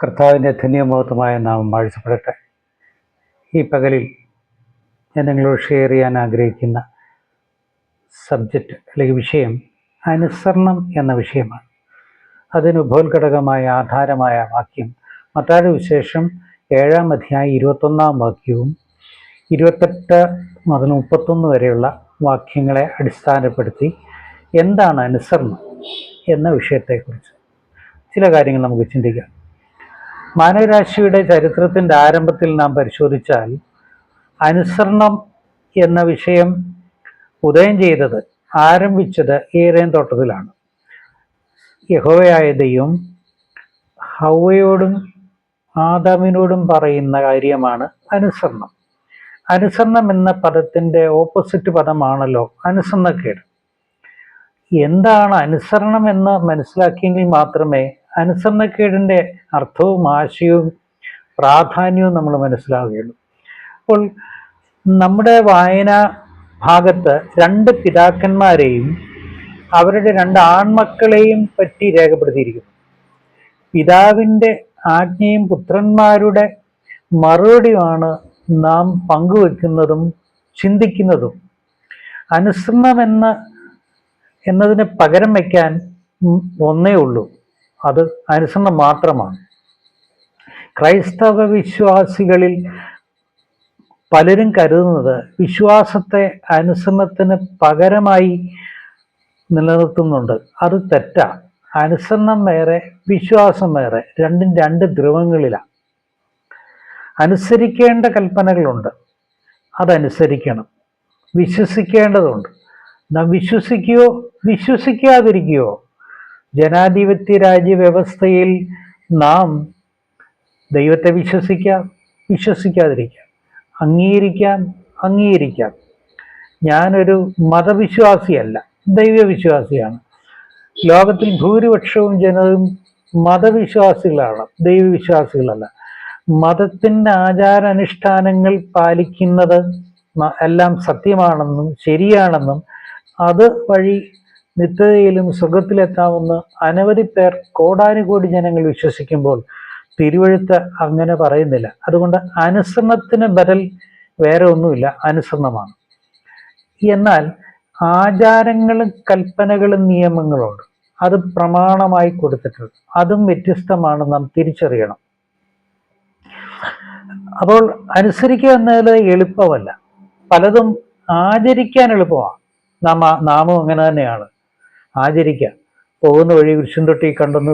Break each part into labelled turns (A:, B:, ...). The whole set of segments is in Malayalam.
A: കർത്താവിൻ്റെ ധന്യമഹത്വമായ നാമം വാഴ്ത്തപ്പെടട്ടെ. ഈ പകലിൽ ഞാൻ നിങ്ങളോട് ഷെയർ ചെയ്യാൻ ആഗ്രഹിക്കുന്ന സബ്ജക്റ്റ് അല്ലെങ്കിൽ വിഷയം അനുസരണം എന്ന വിഷയമാണ്. അതിന് ഉപോത്ഘടകമായ ആധാരമായ വാക്യം മത്തായിയുടെ സുവിശേഷം 7-ാം അധ്യായം 21-ാം വാക്യവും 28 മുതൽ 31 വരെയുള്ള വാക്യങ്ങളെ അടിസ്ഥാനപ്പെടുത്തി എന്താണ് അനുസരണം എന്ന വിഷയത്തെക്കുറിച്ച് ചില കാര്യങ്ങൾ നമുക്ക് ചിന്തിക്കാം. മാനവരാശിയുടെ ചരിത്രത്തിൻ്റെ ആരംഭത്തിൽ നാം പരിശോധിച്ചാൽ അനുസരണം എന്ന വിഷയം ഉദയം ചെയ്തത് ആരംഭിച്ചത് ഏദൻ തോട്ടത്തിലാണ്. യഹോവയായ ദൈവം ഹവ്വയോടും ആദാമിനോടും പറയുന്ന കാര്യമാണ് അനുസരണം. അനുസരണം എന്ന പദത്തിൻ്റെ ഓപ്പോസിറ്റ് പദമാണല്ലോ അനുസരണക്കേട്. എന്താണ് അനുസരണം എന്ന് മനസ്സിലാക്കിയെങ്കിൽ മാത്രമേ അനുസരണക്കേടിൻ്റെ അർത്ഥവും ആശയവും പ്രാധാന്യവും നമ്മൾ മനസ്സിലാവുകയുള്ളൂ. അപ്പോൾ നമ്മുടെ വായനാ ഭാഗത്ത് 2 പിതാക്കന്മാരെയും അവരുടെ 2 ആൺമക്കളെയും പറ്റി രേഖപ്പെടുത്തിയിരിക്കുന്നു. പിതാവിൻ്റെ ആജ്ഞയും പുത്രന്മാരുടെ മറുപടിയുമാണ് നാം പങ്കുവെക്കുന്നതും ചിന്തിക്കുന്നതും. അനുസരണം എന്നതിന് പകരം വയ്ക്കാൻ ഒന്നേ ഉള്ളൂ, അത് അനുസരണം മാത്രമാണ്. ക്രൈസ്തവ വിശ്വാസികളിൽ പലരും കരുതുന്നത് വിശ്വാസത്തെ അനുസരണത്തിന് പകരമായി നിലനിർത്തുന്നുണ്ട്. അത് തെറ്റാണ്. അനുസരണം വേറെ, വിശ്വാസം വേറെ, രണ്ടും 2 ധ്രുവങ്ങളിലാണ്. അനുസരിക്കേണ്ട കൽപ്പനകളുണ്ട്, അതനുസരിക്കണം. വിശ്വസിക്കേണ്ടതുണ്ട്. നാം വിശ്വസിക്കുകയോ വിശ്വസിക്കാതിരിക്കുകയോ. ജനാധിപത്യ രാജ്യ വ്യവസ്ഥയിൽ നാം ദൈവത്തെ വിശ്വസിക്കാം, വിശ്വസിക്കാതിരിക്കാം, അംഗീകരിക്കാം. ഞാനൊരു മതവിശ്വാസിയല്ല, ദൈവവിശ്വാസിയാണ്. ലോകത്തിൽ ഭൂരിപക്ഷവും ജനവും മതവിശ്വാസികളാണ്, ദൈവവിശ്വാസികളല്ല. മതത്തിൻ്റെ ആചാരാനുഷ്ഠാനങ്ങൾ പാലിക്കുന്നത് എല്ലാം സത്യമാണെന്നും ശരിയാണെന്നും അത് വഴി നിത്യതയിലും സ്വർഗത്തിലെത്താമെന്ന് അനവധി പേർ, കോടാനുകോടി ജനങ്ങൾ വിശ്വസിക്കുമ്പോൾ തിരുവെഴുത്ത് അങ്ങനെ പറയുന്നില്ല. അതുകൊണ്ട് അനുസരണത്തിന് ബദൽ വേറെ ഒന്നുമില്ല, അനുസരണമാണ്. എന്നാൽ ആചാരങ്ങളും കൽപ്പനകളും നിയമങ്ങളുണ്ട്, അത് പ്രമാണമായി കൊടുത്തിട്ടുണ്ട്. അതും വ്യത്യസ്തമാണ്, നാം തിരിച്ചറിയണം. അപ്പോൾ അനുസരിക്കുക എന്നത് എളുപ്പമല്ല. പലതും ആചരിക്കാൻ എളുപ്പമാണ്. നാമും അങ്ങനെ തന്നെയാണ്. ആചരിക്കുക, പോകുന്ന വഴി കുരിശും തൊട്ടി കണ്ടൊന്ന്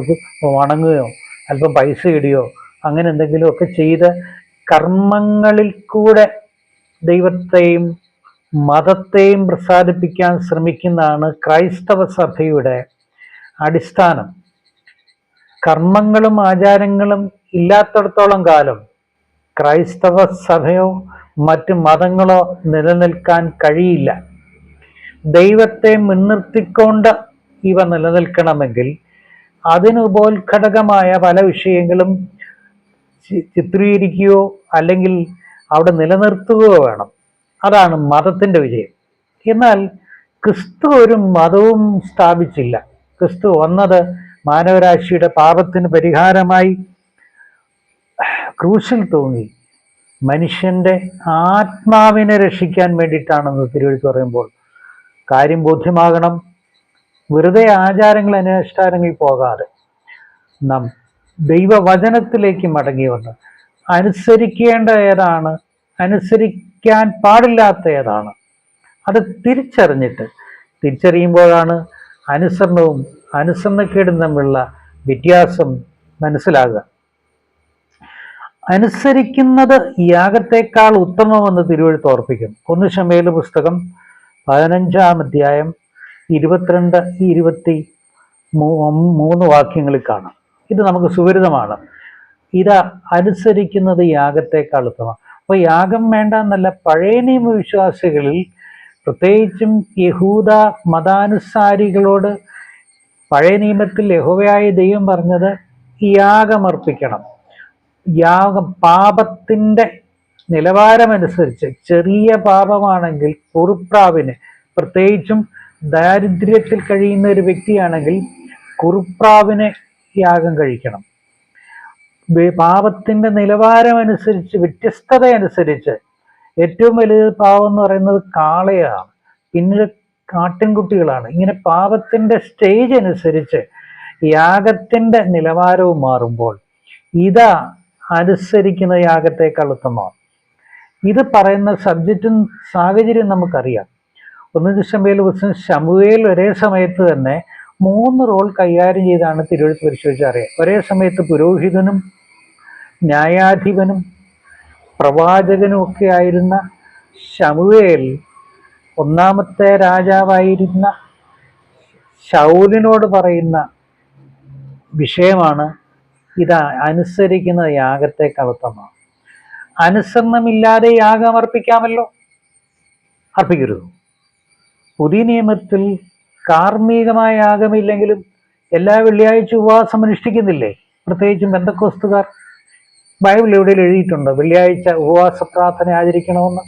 A: വണങ്ങുകയോ അല്പം പൈസ ഇടുകയോ അങ്ങനെ എന്തെങ്കിലുമൊക്കെ ചെയ്ത് കർമ്മങ്ങളിൽ കൂടെ ദൈവത്തെയും മതത്തെയും പ്രസാദിപ്പിക്കാൻ ശ്രമിക്കുന്നതാണ് ക്രൈസ്തവ സഭയുടെ അടിസ്ഥാനം. കർമ്മങ്ങളും ആചാരങ്ങളും ഇല്ലാത്തിടത്തോളം കാലം ക്രൈസ്തവ സഭയോ മറ്റ് മതങ്ങളോ നിലനിൽക്കാൻ കഴിയില്ല. ദൈവത്തെ മുൻനിർത്തിക്കൊണ്ട് ഇവ നിലനിൽക്കണമെങ്കിൽ അതിന് ഉപോത്ഘടകമായ പല വിഷയങ്ങളും ചിത്രീകരിക്കുകയോ അല്ലെങ്കിൽ അവിടെ നിലനിർത്തുകയോ വേണം. അതാണ് മതത്തിൻ്റെ വിജയം. എന്നാൽ ക്രിസ്തു ഒരു മതവും സ്ഥാപിച്ചില്ല. ക്രിസ്തു വന്നത് മാനവരാശിയുടെ പാപത്തിന് പരിഹാരമായി ക്രൂശിൽ തൂങ്ങി മനുഷ്യൻ്റെ ആത്മാവിനെ രക്ഷിക്കാൻ വേണ്ടിയിട്ടാണെന്ന് തിരുവെഴുത്ത് പറയുമ്പോൾ കാര്യം ബോധ്യമാകണം. വെറുതെ ആചാരങ്ങൾ അനുഷ്ഠാനങ്ങളിൽ പോകാതെ നാം ദൈവവചനത്തിലേക്ക് മടങ്ങി വന്ന് അനുസരിക്കേണ്ട ഏതാണ്, അനുസരിക്കാൻ പാടില്ലാത്ത ഏതാണ്, അത് തിരിച്ചറിയുമ്പോഴാണ് അനുസരണവും അനുസരണക്കേടും തമ്മിലുള്ള വ്യത്യാസം മനസ്സിലാകുക. അനുസരിക്കുന്നത് യാഗത്തെക്കാൾ ഉത്തമമെന്ന് തിരുവെഴുത്ത് ഓർപ്പിക്കും. 1 ശമൂവേൽ പുസ്തകം 15-ാം അധ്യായം 22-23 വാക്യങ്ങളിൽ കാണാം. ഇത് നമുക്ക് സുപരിതമാണ്. ഇത് അനുസരിക്കുന്നത് യാഗത്തെക്കാൾ ഉത്തമം. അപ്പോൾ യാഗം വേണ്ട എന്നല്ല. പഴയ നിയമവിശ്വാസികളിൽ പ്രത്യേകിച്ചും യഹൂദ മതാനുസാരികളോട് പഴയ നിയമത്തിൽ യഹോവയായ ദൈവം പറഞ്ഞത് യാഗമർപ്പിക്കണം. പാപത്തിൻ്റെ നിലവാരമനുസരിച്ച് ചെറിയ പാപമാണെങ്കിൽ കുറുപ്രാവിന്, പ്രത്യേകിച്ചും ദാരിദ്ര്യത്തിൽ കഴിയുന്ന ഒരു വ്യക്തിയാണെങ്കിൽ കുറുപ്രാവിനെ യാഗം കഴിക്കണം. പാപത്തിന്റെ നിലവാരം അനുസരിച്ച്, വ്യത്യസ്തത അനുസരിച്ച് ഏറ്റവും വലിയ പാപം എന്ന് പറയുന്നത് കാളയാണ്, പിന്നീട് ആട്ടിൻകുട്ടികളാണ്. ഇങ്ങനെ പാപത്തിന്റെ സ്റ്റേജ് അനുസരിച്ച് യാഗത്തിന്റെ നിലവാരവും മാറുമ്പോൾ ഇതാ അനുസരിക്കുന്ന യാഗത്തെക്കാൾ ഉത്തമമാണ്. ഇത് പറയുന്ന സബ്ജക്റ്റും സാഹചര്യം നമുക്കറിയാം. 1 ശമൂവേൽ പുസ്തകം ശമൂവേൽ ഒരേ സമയത്ത് തന്നെ 3 റോൾ കൈകാര്യം ചെയ്താണ് തിരുവെഴുത്ത് പരിശോധിച്ച് അറിയാം. ഒരേ സമയത്ത് പുരോഹിതനും ന്യായാധിപനും പ്രവാചകനും ഒക്കെ ആയിരുന്ന ശമൂവേൽ ഒന്നാമത്തെ രാജാവായിരുന്ന ശൗലിനോട് പറയുന്ന വിഷയമാണ് ഇത് അനുസരിക്കുന്ന യാഗത്തെക്കാൾ ഉത്തമമാണ്. അനുസരണമില്ലാതെ യാഗം അർപ്പിക്കാമല്ലോ, അർപ്പിക്കരുത്. പുതിയ നിയമത്തിൽ കാർമ്മികമായ യാഗമില്ലെങ്കിലും എല്ലാ വെള്ളിയാഴ്ച ഉപവാസം അനുഷ്ഠിക്കുന്നില്ലേ? പ്രത്യേകിച്ചും പെന്തക്കോസ്തുകാർ. ബൈബിൾ എവിടെയും എഴുതിയിട്ടുണ്ട് വെള്ളിയാഴ്ച ഉപവാസ പ്രാർത്ഥന ആചരിക്കണമെന്ന്.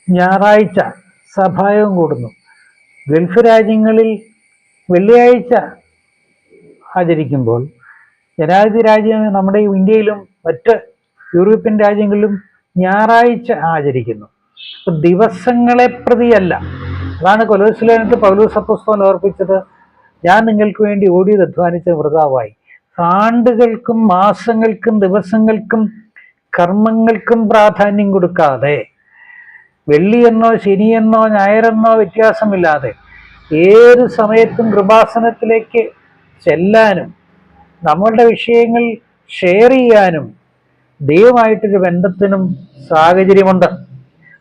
A: ഞായറാഴ്ച സഭായോഗം കൂടുന്നു. ഗൾഫ് രാജ്യങ്ങളിൽ വെള്ളിയാഴ്ച ആചരിക്കുമ്പോൾ ജനാധിപത്യ രാജ്യം നമ്മുടെ ഇന്ത്യയിലും മറ്റ് യൂറോപ്യൻ രാജ്യങ്ങളിലും ഞായറാഴ്ച ആചരിക്കുന്നു. അപ്പൊ ദിവസങ്ങളെ പ്രതിയല്ല. അതാണ് കൊലോസ്യർക്ക് പൗലോസ് അപ്പോസ്തലൻ ഓർപ്പിച്ചത്, ഞാൻ നിങ്ങൾക്ക് വേണ്ടി ഓടിയത് അധ്വാനിച്ച വൃഥാവായി. ആണ്ടുകൾക്കും മാസങ്ങൾക്കും ദിവസങ്ങൾക്കും കർമ്മങ്ങൾക്കും പ്രാധാന്യം കൊടുക്കാതെ, വെള്ളിയെന്നോ ശനിയെന്നോ ഞായറെന്നോ വ്യത്യാസമില്ലാതെ ഏത് സമയത്തും കൃപാസനത്തിലേക്ക് ചെല്ലാനും നമ്മളുടെ വിഷയങ്ങൾ ഷെയർ ചെയ്യാനും ദൈവമായിട്ടൊരു ബന്ധത്തിനും സാഹചര്യമുണ്ട്.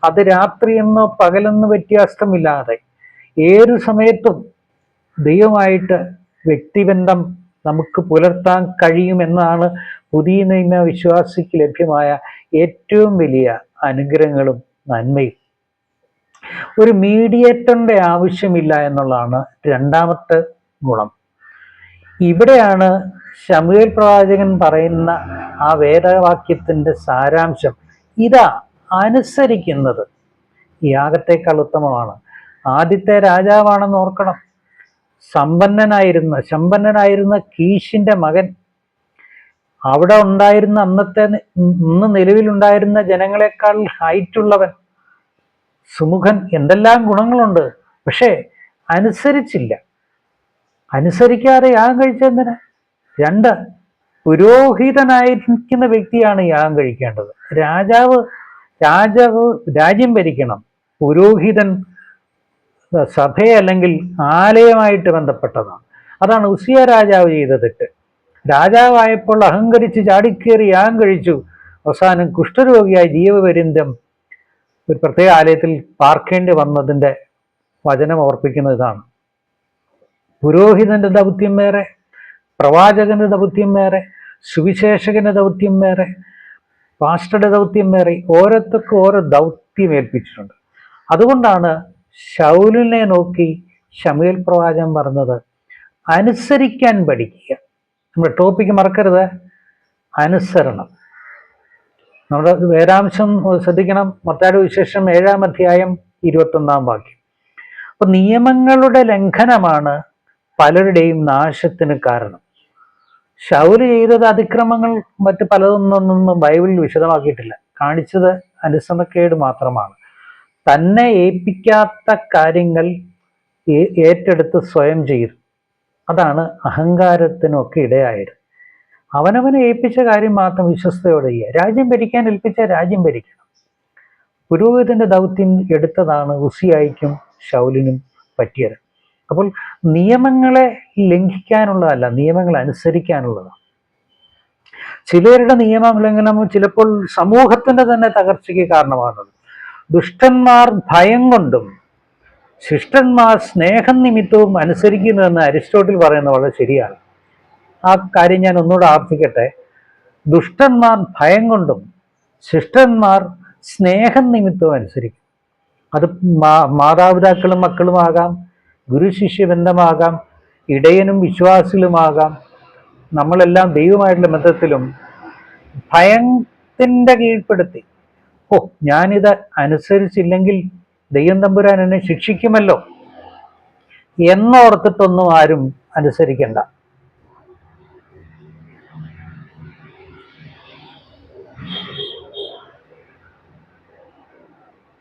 A: അത് രാത്രിയെന്നോ പകലെന്നോ വ്യത്യാസമില്ലാതെ ഏത് സമയത്തും ദൈവമായിട്ട് വ്യക്തിബന്ധം നമുക്ക് പുലർത്താൻ കഴിയുമെന്നാണ് പുതിയ നിയമ വിശ്വാസിക്ക് ലഭ്യമായ ഏറ്റവും വലിയ അനുഗ്രഹങ്ങളും നന്മയും. ഒരു മീഡിയേറ്ററിന്റെ ആവശ്യമില്ല എന്നുള്ളതാണ് രണ്ടാമത്തെ ഗുണം. ഇവിടെയാണ് ശമൂവേൽ പ്രവാചകൻ പറയുന്ന ആ വേദവാക്യത്തിന്റെ സാരാംശം. ഇതാ അനുസരിക്കുന്നത് യാഗത്തെക്കാൾ ഉത്തമമാണ്. ആദ്യത്തെ രാജാവാണെന്ന് ഓർക്കണം. സമ്പന്നനായിരുന്ന കീശിന്റെ മകൻ, അവിടെ ഉണ്ടായിരുന്ന ഇന്ന് നിലവിലുണ്ടായിരുന്ന ജനങ്ങളെക്കാൾ ഹൈറ്റുള്ളവൻ, സുമുഖൻ, എന്തെല്ലാം ഗുണങ്ങളുണ്ട്. പക്ഷേ അനുസരിച്ചില്ല. അനുസരിക്കാതെ യാഗം കഴിച്ചെന്തിന്? 2, പുരോഹിതനായിരിക്കുന്ന വ്യക്തിയാണ് യാഗം കഴിക്കേണ്ടത്. രാജാവ് രാജ്യം ഭരിക്കണം. പുരോഹിതൻ സഭയെ അല്ലെങ്കിൽ ആലയമായിട്ട് ബന്ധപ്പെട്ടതാണ്. അതാണ് ഉസിയ രാജാവ് ചെയ്ത തെറ്റ്. രാജാവായപ്പോൾ അഹങ്കരിച്ച് ചാടിക്കേറി യാഗം കഴിച്ചു. അവസാനം കുഷ്ഠരോഗിയായ ജീവപര്യന്തം ഒരു പ്രത്യേക ആലയത്തിൽ പാർക്കേണ്ടി വന്നതിൻ്റെ വചനം ഓർപ്പിക്കുന്ന ഇതാണ്. പുരോഹിതന്റെ ദൗത്യം വേറെ, പ്രവാചകന്റെ ദൗത്യം വേറെ, സുവിശേഷകന്റെ ദൗത്യം വേറെ, പാസ്റ്ററുടെ ദൗത്യം വേറെ. ഓരോരുത്തർക്കും ഓരോ ദൗത്യം ഏൽപ്പിച്ചിട്ടുണ്ട്. അതുകൊണ്ടാണ് ശൗലിനെ നോക്കി ശമൂവേൽ പ്രവാചകൻ പറഞ്ഞത്, അനുസരിക്കാൻ പഠിക്കുക. നമ്മുടെ ടോപ്പിക്ക് മറക്കരുത്, അനുസരണം. നമ്മുടെ വേദാംശം ശ്രദ്ധിക്കണം. മത്തായിയുടെ വിശേഷം 7-ാം അധ്യായം 21-ാം വാക്യം. അപ്പൊ നിയമങ്ങളുടെ ലംഘനമാണ് പലരുടെയും നാശത്തിന് കാരണം. ശൗല് ചെയ്തത് അതിക്രമങ്ങൾ മറ്റ് പലതൊന്നും ബൈബിളിൽ വിശദമാക്കിയിട്ടില്ല. കാണിച്ചത് അനുസരണക്കേട് മാത്രമാണ്. തന്നെ ഏൽപ്പിക്കാത്ത കാര്യങ്ങൾ ഏറ്റെടുത്ത് സ്വയം ചെയ്തു. അതാണ് അഹങ്കാരത്തിനൊക്കെ ഇടയായത്. അവനവനെ ഏൽപ്പിച്ച കാര്യം മാത്രം വിശ്വസ്തയോടെ ചെയ്യുക. രാജ്യം ഭരിക്കാൻ ഏൽപ്പിച്ച രാജ്യം ഭരിക്കണം. പുരോഹിതന്റെ ദൗത്യം എടുത്തതാണ് ഉസിയായിക്കും ശൗലിനും പറ്റിയത്. അപ്പോൾ നിയമങ്ങളെ ലംഘിക്കാനുള്ളതല്ല, നിയമങ്ങൾ അനുസരിക്കാനുള്ളതാണ്. ചിലരുടെ നിയമലംഘനം ചിലപ്പോൾ സമൂഹത്തിന്റെ തന്നെ തകർച്ചയ്ക്ക് കാരണമാകുന്നത്. ദുഷ്ടന്മാർ ഭയം കൊണ്ടും ശിഷ്ടന്മാർ സ്നേഹം നിമിത്തവും അനുസരിക്കുന്നുവെന്ന് അരിസ്റ്റോട്ടിൽ പറയുന്നത് വളരെ ശരിയാണ്. ആ കാര്യം ഞാൻ ഒന്നുകൂടെ ആവർത്തിക്കട്ടെ. ദുഷ്ടന്മാർ ഭയം കൊണ്ടും ശിഷ്ടന്മാർ സ്നേഹം നിമിത്തവും അനുസരിക്കും. അത് മാതാപിതാക്കളും മക്കളുമാകാം, ഗുരുശിഷ്യ ബന്ധമാകാം, ഇടയനും വിശ്വാസികളുമാകാം. നമ്മളെല്ലാം ദൈവമായിട്ടുള്ള ബന്ധത്തിലും ഭയത്തിന്റെ കീഴ്പ്പെടുത്തി, ഞാനിത് അനുസരിച്ചില്ലെങ്കിൽ ദൈവം തമ്പുരാൻ എന്നെ ശിക്ഷിക്കുമല്ലോ എന്നോർത്തിട്ടൊന്നും ആരും അനുസരിക്കണ്ട.